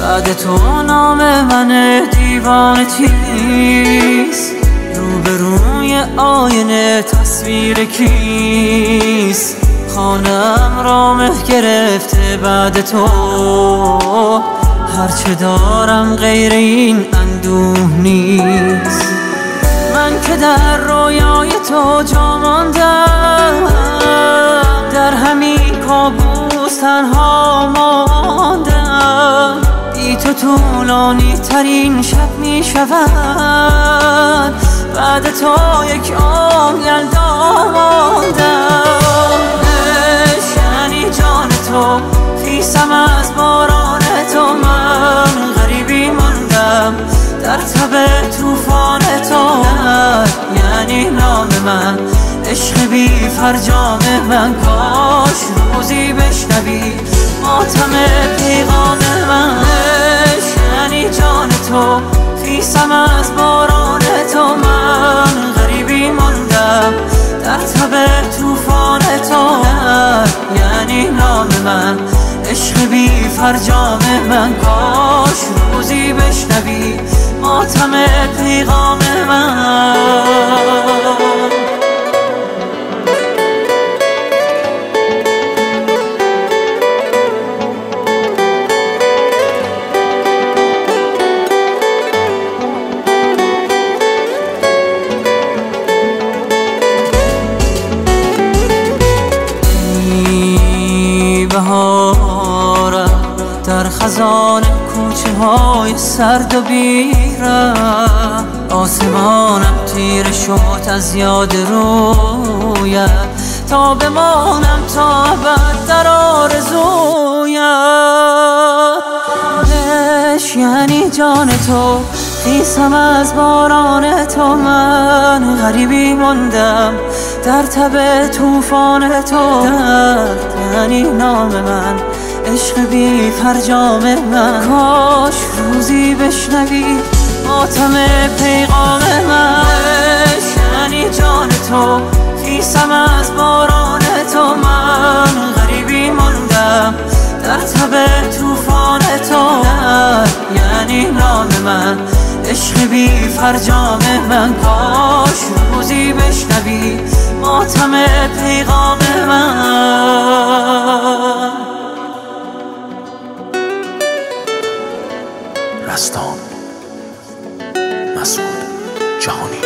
بعد تو نام من دیوانه چیست؟ روبروی آینه تصویر کیست؟ خانم را مه گرفته بعد تو، هرچه دارم غیر این اندوه نیست. من که در رویای تو جا ماندم، در همین کابوس تنها ماندم. بی تو طولانی ترین شب می شود، بعد تو یک عمر یلدا ماندم. یعنی جان تو، خیسم از باران تو، من غریبی ماندم در تب توفان تو. یعنی نام من، عشق بی فرجام من، کاش روزی بشنوی ماتم پیغام من. یعنی جان تو، خیسم از باران تو، من غریبی ماندم در تب توفان تو. یعنی نام من، عشق بی فرجام من، کاش روزی بشنوی ماتم پیغام من. در خزان کوچه های سرد و بیرم، آسمانم تیره شد از یاد رویت، تا بمانم تا ابد در آرزویت. یعنی جان تو، خیسم از باران تو، من غریبی ماندم در تب توفان تو. یعنی نام من، عشق بی فرجام من، کاش روزی بشنوی ماتم پیغام من. یعنی جان تو، خیسم از باران تو، من غریبی ماندم در تب توفان تو. یعنی نام من، عشق بی فرجام من، کاش روزی بشنوی ماتم پیغام من. رستان مسعود جهانی.